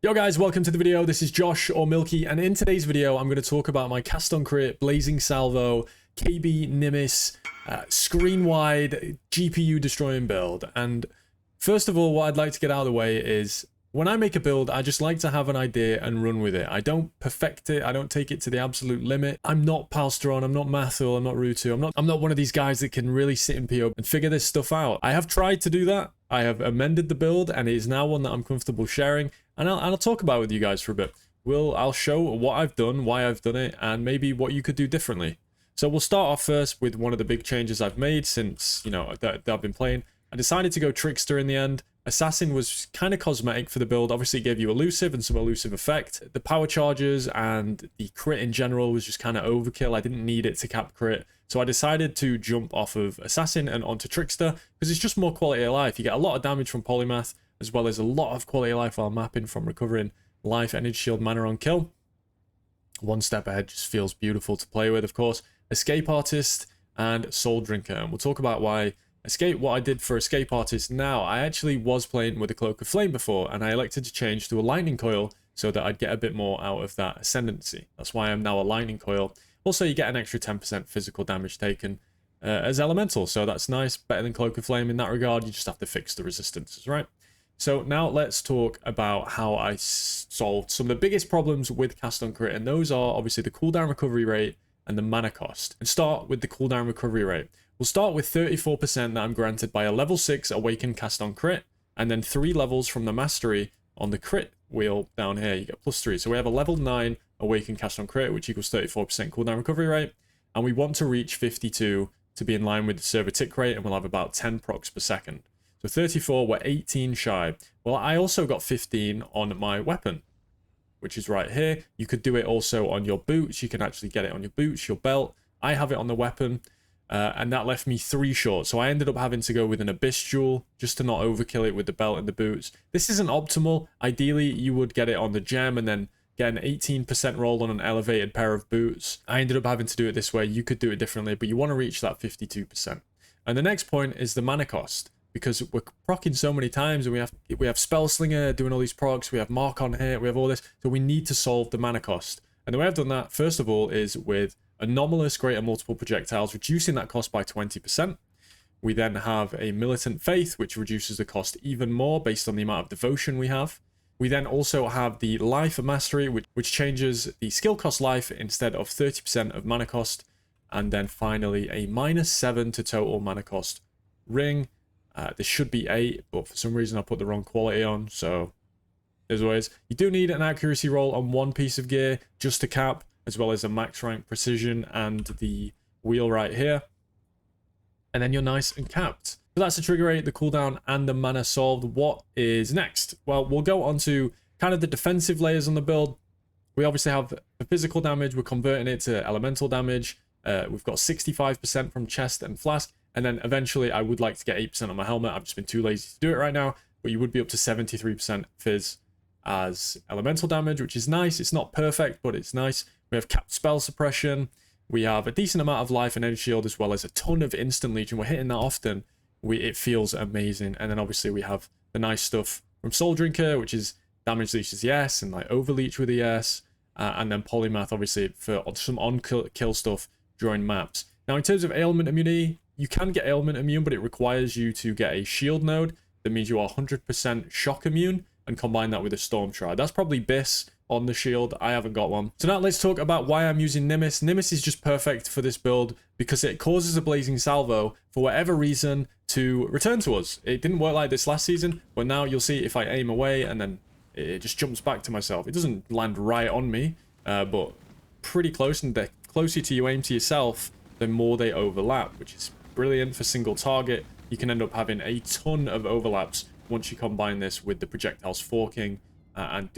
Yo guys, welcome to the video. This is Josh or Milky, and in today's video I'm going to talk about my cast on crit, Blazing Salvo, KB Nimis, screen wide GPU destroying build. And first of all, what I'd like to get out of the way is when I make a build, I just like to have an idea and run with it. I don't perfect it. I don't take it to the absolute limit. I'm not Palstron. I'm not Mathil. I'm not Rutu. I'm not one of these guys that can really sit in PO and figure this stuff out. I have tried to do that. I have amended the build, and it is now one that I'm comfortable sharing. And I'll talk about it with you guys for a bit. I'll show what I've done, why I've done it, and maybe what you could do differently. So we'll start off first with one of the big changes I've made since, that I've been playing. I decided to go Trickster in the end. Assassin was kind of cosmetic for the build. Obviously, it gave you elusive and some elusive effect. The power charges and the crit in general was just kind of overkill. I didn't need it to cap crit. So I decided to jump off of Assassin and onto Trickster because it's just more quality of life. You get a lot of damage from Polymath, as well as a lot of quality of life while mapping from recovering life, energy shield, mana on kill. One step ahead just feels beautiful to play with, of course. Escape Artist and Soul Drinker. And we'll talk about why what I did for Escape Artist now. I actually was playing with a Cloak of Flame before, and I elected to change to a Lightning Coil so that I'd get a bit more out of that Ascendancy. That's why I'm now a Lightning Coil. Also, you get an extra 10% physical damage taken as Elemental, so that's nice. Better than Cloak of Flame in that regard. You just have to fix the resistances, right? So now let's talk about how I solved some of the biggest problems with cast on crit, and those are obviously the cooldown recovery rate and the mana cost. And start with the cooldown recovery rate. We'll start with 34% that I'm granted by a level 6 awakened cast on crit, and then 3 levels from the mastery on the crit wheel down here. You get +3. So we have a level 9 awakened cast on crit, which equals 34% cooldown recovery rate, and we want to reach 52 to be in line with the server tick rate, and we'll have about 10 procs per second. So 34, we're 18 shy. Well, I also got 15 on my weapon, which is right here. You could do it also on your boots. You can actually get it on your boots, your belt. I have it on the weapon, and that left me 3 short. So I ended up having to go with an Abyss Jewel just to not overkill it with the belt and the boots. This isn't optimal. Ideally, you would get it on the gem and then get an 18% roll on an elevated pair of boots. I ended up having to do it this way. You could do it differently, but you want to reach that 52%. And the next point is the mana cost, because we're proccing so many times, and we have Spellslinger doing all these procs, we have Mark on here, we have all this, so we need to solve the mana cost. And the way I've done that, first of all, is with Anomalous Greater Multiple Projectiles, reducing that cost by 20%. We then have a Militant Faith, which reduces the cost even more based on the amount of devotion we have. We then also have the Life Mastery, which changes the skill cost life instead of 30% of mana cost. And then finally, a -7 to total mana cost ring. This should be 8, but for some reason I put the wrong quality on, so as always. You do need an accuracy roll on one piece of gear just to cap, as well as a max rank precision and the wheel right here. And then you're nice and capped. So that's the trigger rate, the cooldown, and the mana solved. What is next? Well, we'll go on to kind of the defensive layers on the build. We obviously have the physical damage. We're converting it to elemental damage. We've got 65% from chest and flask. And then eventually I would like to get 8% on my helmet. I've just been too lazy to do it right now. But you would be up to 73% fizz as elemental damage, which is nice. It's not perfect, but it's nice. We have capped spell suppression. We have a decent amount of life and energy shield, as well as a ton of instant leech. And we're hitting that often. It feels amazing. And then obviously we have the nice stuff from Soul Drinker, which is damage leech as yes, and like overleech with the yes. And then Polymath, obviously, for some on-kill stuff during maps. Now, in terms of ailment immunity, you can get ailment immune, but it requires you to get a shield node. That means you are 100% shock immune, and combine that with a storm shroud. That's probably Biss on the shield. I haven't got one. So now let's talk about why I'm using Nimis. Nimis is just perfect for this build because it causes a Blazing Salvo, for whatever reason, to return to us. It didn't work like this last season, but now you'll see if I aim away and then it just jumps back to myself. It doesn't land right on me, but pretty close, and the closer to you aim to yourself, the more they overlap, which is brilliant for single target. You can end up having a ton of overlaps once you combine this with the projectiles forking and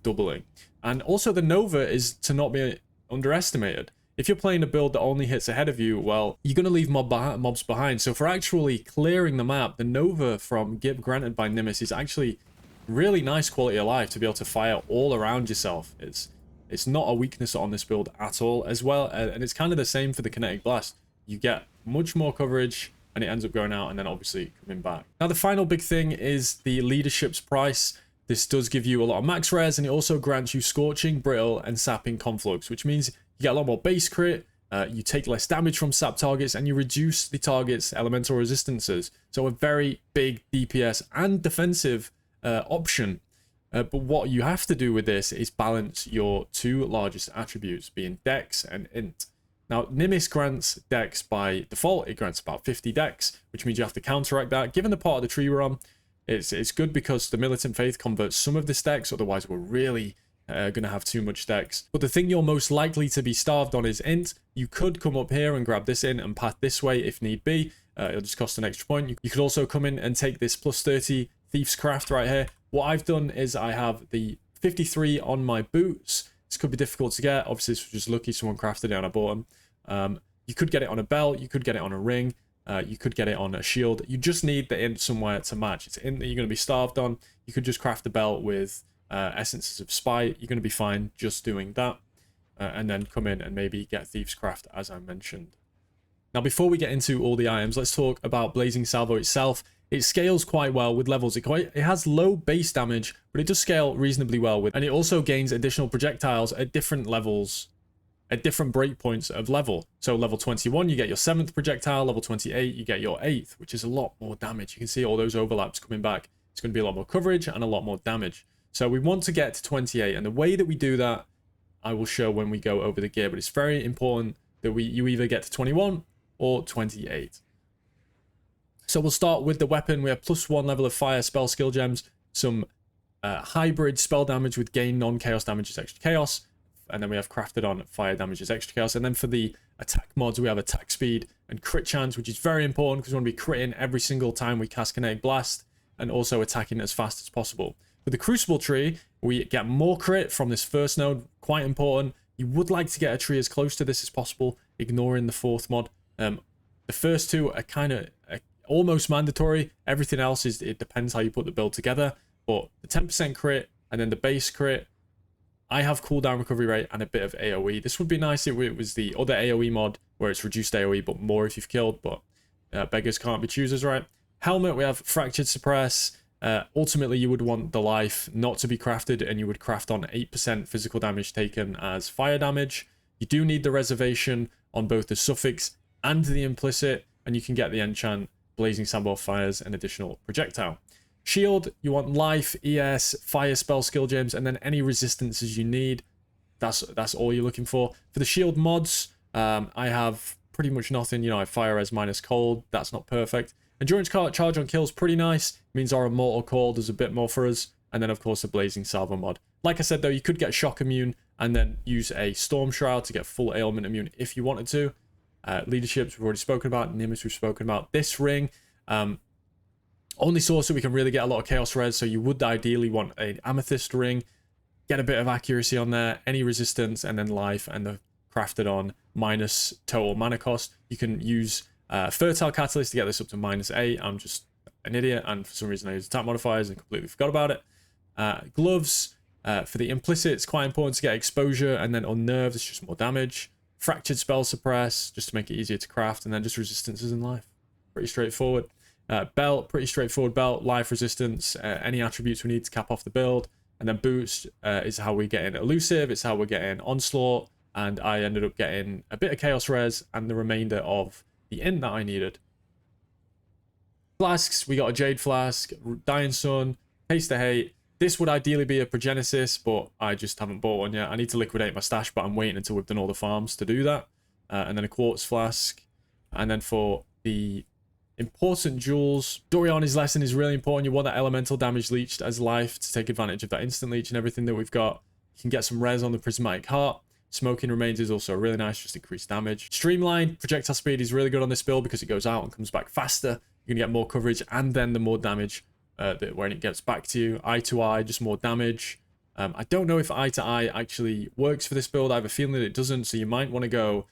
doubling. And also the Nova is to not be underestimated. If you're playing a build that only hits ahead of you, well, you're going to leave mobs behind. So for actually clearing the map, the Nova from Gib granted by Nimis is actually really nice quality of life to be able to fire all around yourself. It's not a weakness on this build at all as well. And it's kind of the same for the Kinetic Blast. You get much more coverage and it ends up going out and then obviously coming back. Now, the final big thing is the leadership's price. This does give you a lot of max res, and it also grants you Scorching, Brittle, and Sapping Conflux, which means you get a lot more base crit, you take less damage from sap targets, and you reduce the target's elemental resistances. So a very big DPS and defensive option. But what you have to do with this is balance your two largest attributes, being Dex and Int. Now, Nimis grants Dex by default. It grants about 50 Dex, which means you have to counteract that. Given the part of the tree we're on, it's good because the Militant Faith converts some of this Dex, otherwise we're really going to have too much Dex. But the thing you're most likely to be starved on is Int. You could come up here and grab this in and path this way if need be. It'll just cost an extra point. You could also come in and take this plus 30 Thief's Craft right here. What I've done is I have the 53 on my boots. This could be difficult to get. Obviously, this was just lucky someone crafted it and I bought them. You could get it on a belt. You could get it on a ring. You could get it on a shield. You just need the Int somewhere to match. It's Int that you're going to be starved on. You could just craft a belt with Essences of Spite. You're going to be fine just doing that. And then come in and maybe get Thief's Craft, as I mentioned. Now, before we get into all the items, let's talk about Blazing Salvo itself. It scales quite well with levels. It has low base damage, but it does scale reasonably well with, and it also gains additional projectiles at different levels, at different breakpoints of level. So level 21, you get your 7th projectile. Level 28, you get your 8th, which is a lot more damage. You can see all those overlaps coming back. It's going to be a lot more coverage and a lot more damage. So we want to get to 28, and the way that we do that, I will show when we go over the gear, but it's very important that you either get to 21 or 28. So we'll start with the weapon. We have +1 level of fire spell skill gems, some hybrid spell damage with gain non-chaos damage is extra chaos, and then we have crafted on fire damage is extra chaos. And then for the attack mods, we have attack speed and crit chance, which is very important because we want to be critting every single time we cast Kinetic Blast, and also attacking as fast as possible. With the Crucible tree, we get more crit from this first node, quite important. You would like to get a tree as close to this as possible, ignoring the 4th mod. The first two are kind of almost mandatory. Everything else it depends how you put the build together. But the 10% crit and then the base crit, I have cooldown recovery rate and a bit of AoE. This would be nice if it was the other AoE mod where it's reduced AoE but more if you've killed, but beggars can't be choosers, right? Helmet, we have Fractured Suppress. Ultimately, you would want the life not to be crafted, and you would craft on 8% physical damage taken as fire damage. You do need the reservation on both the suffix and the implicit, and you can get the enchant Blazing Salvo fires an additional projectile. Shield, you want life, ES, fire spell skill gems, and then any resistances you need. That's all you're looking for. For the shield mods, I have pretty much nothing. You know, I have fire res minus cold. That's not perfect. Endurance charge on kills, pretty nice. Means our immortal call does a bit more for us. And then, of course, the Blazing Salvo mod. Like I said, though, you could get shock immune and then use a Storm Shroud to get full ailment immune if you wanted to. Leaderships, we've already spoken about. Nimis, we've spoken about. This ring, only sorcerer we can really get a lot of chaos res, so you would ideally want an amethyst ring. Get a bit of accuracy on there, any resistance, and then life, and the crafted on minus total mana cost. You can use Fertile Catalyst to get this up to -8. I'm just an idiot, and for some reason I use attack modifiers and completely forgot about it. Gloves, for the implicit, it's quite important to get exposure, and then unnerved, it's just more damage. Fractured Spell Suppress, just to make it easier to craft, and then just resistances in life. Pretty straightforward. Belt, pretty straightforward belt. Life resistance, any attributes we need to cap off the build. And then boots is how we get in elusive, it's how we're getting onslaught, and I ended up getting a bit of chaos res and the remainder of the int that I needed. Flasks, we got a Jade Flask, Dying Sun, Taste of Hate. This would ideally be a Progenesis, but I just haven't bought one yet. I need to liquidate my stash, but I'm waiting until we've done all the farms to do that. And then a Quartz Flask. And then for the important jewels, Doriani's Lesson is really important. You want that elemental damage leached as life to take advantage of that instant leech and everything that we've got. You can get some res on the Prismatic Heart. Smoking Remains is also really nice, just increased damage. Streamline, projectile speed is really good on this build because it goes out and comes back faster. You can get more coverage and then the more damage when it gets back to you. Eye to Eye, just more damage. I don't know if Eye to Eye actually works for this build. I have a feeling that it doesn't, so you might want to go...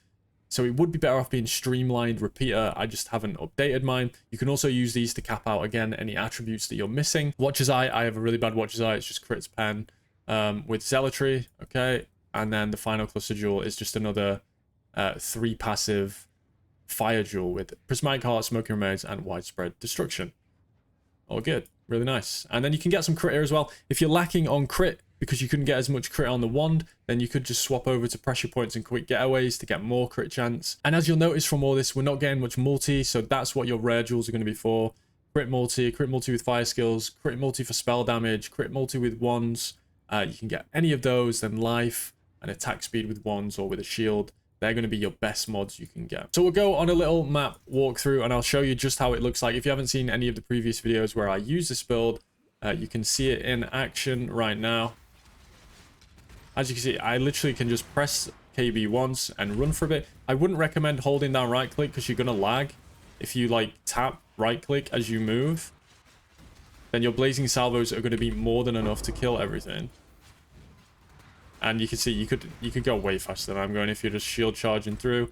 So it would be better off being Streamlined Repeater. I just haven't updated mine. You can also use these to cap out, again, any attributes that you're missing. Watcher's Eye, I have a really bad Watcher's Eye. It's just Crit's Pen with Zealotry, okay? And then the final cluster jewel is just another 3 passive fire jewel with Prismatic Heart, Smoking Remains, and Widespread Destruction. All good. Really nice. And then you can get some crit here as well. If you're lacking on crit because you couldn't get as much crit on the wand, then you could just swap over to pressure points and quick getaways to get more crit chance. And as you'll notice from all this, we're not getting much multi, so that's what your rare jewels are going to be for. Crit multi with fire skills, crit multi for spell damage, crit multi with wands. You can get any of those, then life and attack speed with wands or with a shield. They're going to be your best mods you can get. So we'll go on a little map walkthrough and I'll show you just how it looks like. If you haven't seen any of the previous videos where I use this build, you can see it in action right now. As you can see, I literally can just press KB once and run for a bit. I wouldn't recommend holding down right click because you're going to lag. If you like tap right click as you move, then your blazing salvos are going to be more than enough to kill everything. And you can see you could go way faster than I'm going if you're just shield charging through.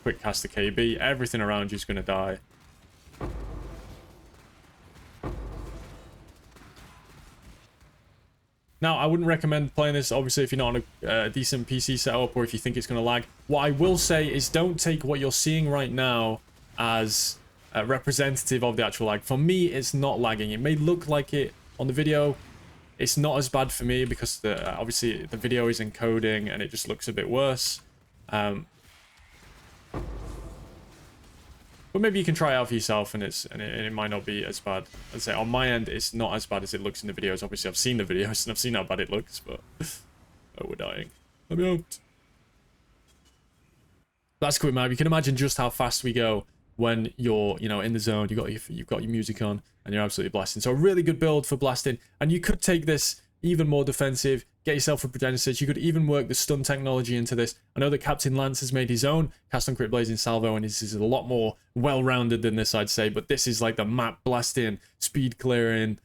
Quick cast the KB. Everything around you is going to die. Now, I wouldn't recommend playing this, obviously, if you're not on a decent PC setup or if you think it's going to lag. What I will say is don't take what you're seeing right now as representative of the actual lag. For me, it's not lagging. It may look like it on the video. It's not as bad for me because obviously the video is encoding and it just looks a bit worse. But maybe you can try it out for yourself and it might not be as bad. I'd say on my end, it's not as bad as it looks in the videos. Obviously, I've seen the videos and I've seen how bad it looks, but oh, we're dying. Let me out. That's a quick map. You can imagine just how fast we go when you're, you know, in the zone. You've got your music on and you're absolutely blasting. So a really good build for blasting. And you could take this even more defensive, get yourself a Progenitus. You could even work the stun technology into this. I know that Captain Lance has made his own cast on Crit Blazing Salvo, and this is a lot more well-rounded than this, I'd say. But this is like the map blasting, speed clearing,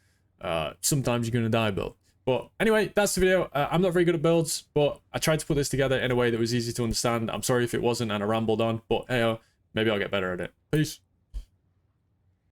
sometimes you're going to die build. But anyway, that's the video. I'm not very good at builds, but I tried to put this together in a way that was easy to understand. I'm sorry if it wasn't and I rambled on, but hey, maybe I'll get better at it. Peace.